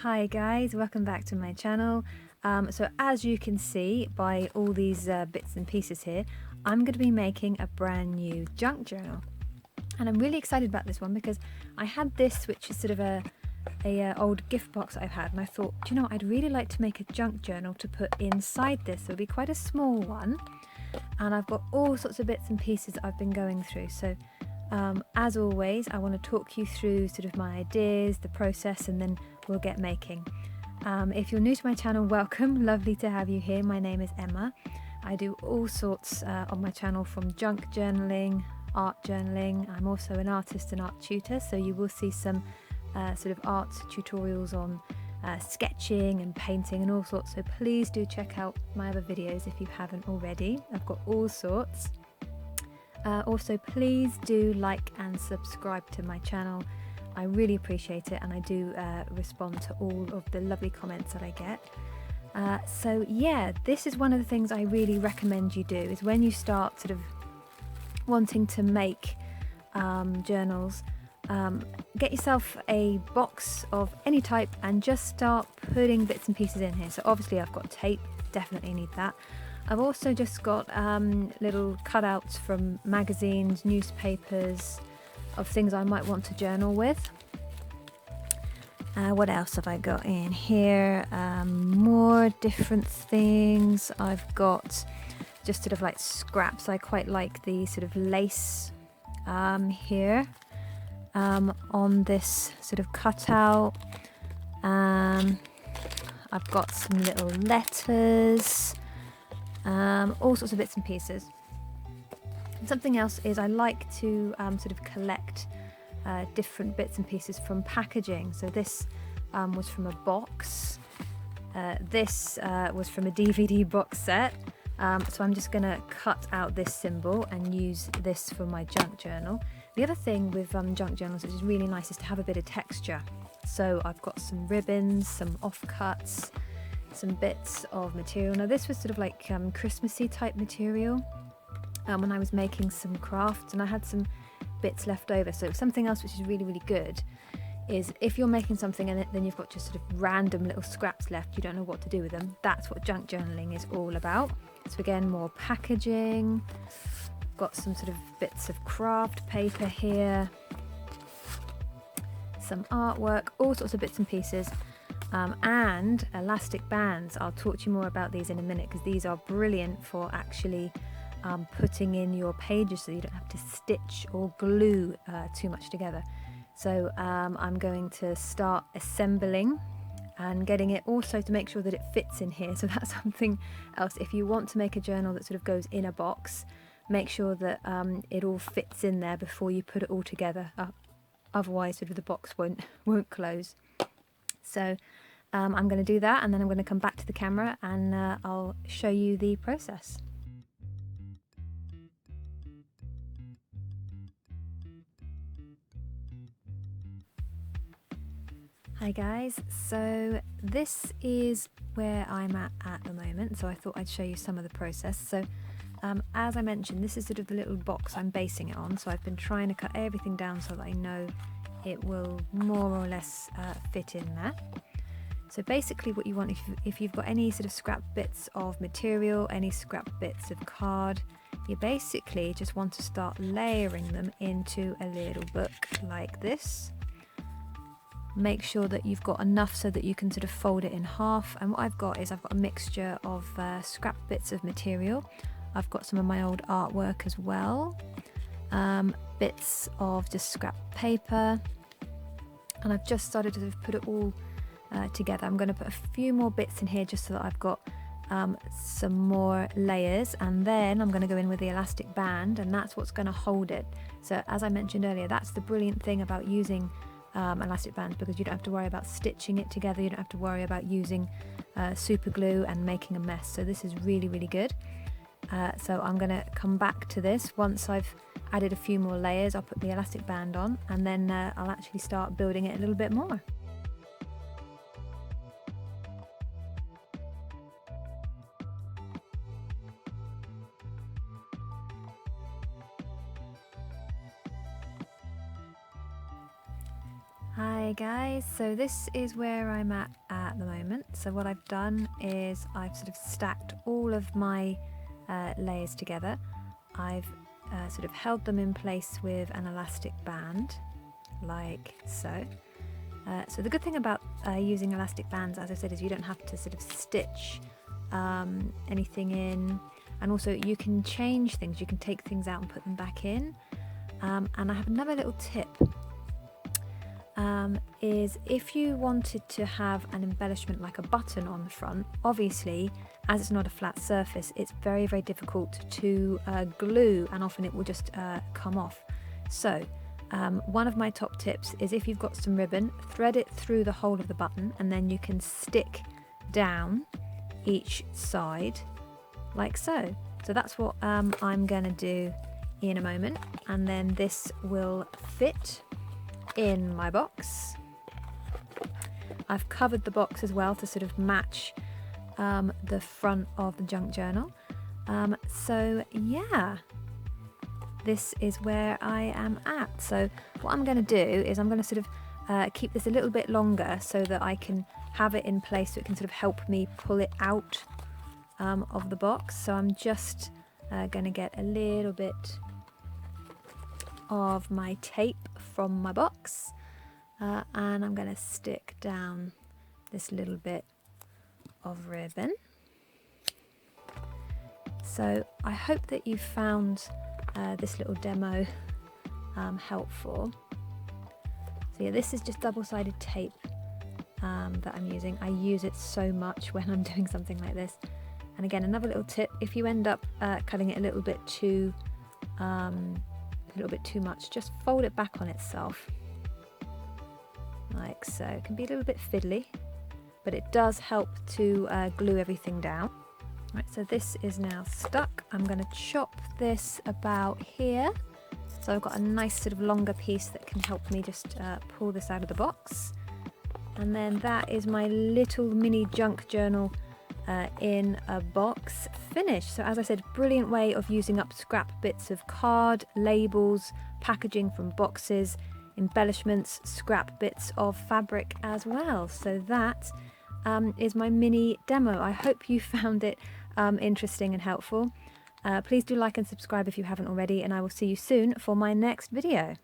Hi guys, welcome back to my channel. So as you can see by all these bits and pieces here, I'm going to be making a brand new junk journal. And I'm really excited about this one because I had this, which is sort of a old gift box I've had, and I thought, do you know, I'd really like to make a junk journal to put inside this. It'll be quite a small one, and I've got all sorts of bits and pieces that I've been going through. So as always, I want to talk you through sort of my ideas, the process, and then we'll get making. If you're new to my channel, welcome. Lovely to have you here. My name is Emma. I do all sorts on my channel, from junk journaling, art journaling. I'm also an artist and art tutor, so you will see some sort of art tutorials on sketching and painting and all sorts. So please do check out my other videos if you haven't already. I've got all sorts. Also, please do like and subscribe to my channel. I really appreciate it, and I do respond to all of the lovely comments that I get. So yeah, this is one of the things I really recommend you do, is when you start sort of wanting to make journals, get yourself a box of any type and just start putting bits and pieces in here. So obviously I've got tape, definitely need that. I've also just got little cutouts from magazines, newspapers, of things I might want to journal with. What else have I got in here? More different things. I've got just sort of like scraps. I quite like the sort of lace here on this sort of cutout. I've got some little letters, all sorts of bits and pieces. Something else is I like to sort of collect different bits and pieces from packaging. So this was from a box. This was from a DVD box set. So I'm just going to cut out this symbol and use this for my junk journal. The other thing with junk journals, which is really nice, is to have a bit of texture. So I've got some ribbons, some offcuts, some bits of material. Now this was sort of like Christmassy type material. When I was making some crafts, and I had some bits left over. So something else which is really, really good is if you're making something and then you've got just sort of random little scraps left, you don't know what to do with them. That's what junk journaling is all about. So again, more packaging. Got some sort of bits of craft paper here, some artwork, all sorts of bits and pieces. And elastic bands. I'll talk to you more about these in a minute, because these are brilliant for actually putting in your pages so you don't have to stitch or glue too much together. So I'm going to start assembling and getting it also to make sure that it fits in here. So that's something else. If you want to make a journal that sort of goes in a box, make sure that it all fits in there before you put it all together. Otherwise sort of the box won't close. So I'm going to do that, and then I'm going to come back to the camera and I'll show you the process. Hi guys, so this is where I'm at the moment, so I thought I'd show you some of the process. So as I mentioned, this is sort of the little box I'm basing it on, so I've been trying to cut everything down so that I know it will more or less fit in there. So basically what you want, if you've got any sort of scrap bits of material, any scrap bits of card, you basically just want to start layering them into a little book like this. Make sure that you've got enough so that you can sort of fold it in half. And what I've got is I've got a mixture of scrap bits of material. I've got some of my old artwork as well, bits of just scrap paper, and I've just started to sort of put it all together. I'm going to put a few more bits in here just so that I've got some more layers, and then I'm going to go in with the elastic band, and that's what's going to hold it. So as I mentioned earlier, that's the brilliant thing about using elastic bands, because you don't have to worry about stitching it together, you don't have to worry about using super glue and making a mess. So this is really, really good. So I'm going to come back to this once I've added a few more layers. I'll put the elastic band on, and then I'll actually start building it a little bit more. Hi guys, so this is where I'm at the moment. So what I've done is I've sort of stacked all of my layers together. I've sort of held them in place with an elastic band, like so. So the good thing about using elastic bands, as I said, is you don't have to sort of stitch anything in, and also you can change things, you can take things out and put them back in. And I have another little tip. Is if you wanted to have an embellishment like a button on the front, obviously as it's not a flat surface, it's very difficult to glue, and often it will just come off. So one of my top tips is, if you've got some ribbon, thread it through the hole of the button, and then you can stick down each side like so. So that's what I'm going to do in a moment, and then this will fit in my box. I've covered the box as well to sort of match the front of the junk journal. So yeah, this is where I am at. So what I'm going to do is I'm going to sort of keep this a little bit longer so that I can have it in place, so it can sort of help me pull it out of the box. So I'm just going to get a little bit of my tape from my box, and I'm going to stick down this little bit of ribbon. So I hope that you found this little demo helpful. So yeah, this is just double-sided tape that I'm using. I use it so much when I'm doing something like this. And again, another little tip: if you end up cutting it a little bit too much, just fold it back on itself like so. It can be a little bit fiddly, but it does help to glue everything down. Right, so this is now stuck. I'm going to chop this about here, so I've got a nice sort of longer piece that can help me just pull this out of the box. And then that is my little mini junk journal in a box finished. So as I said, brilliant way of using up scrap bits of card, labels, packaging from boxes, embellishments, scrap bits of fabric as well. So that is my mini demo. I hope you found it interesting and helpful. Please do like and subscribe if you haven't already, and I will see you soon for my next video.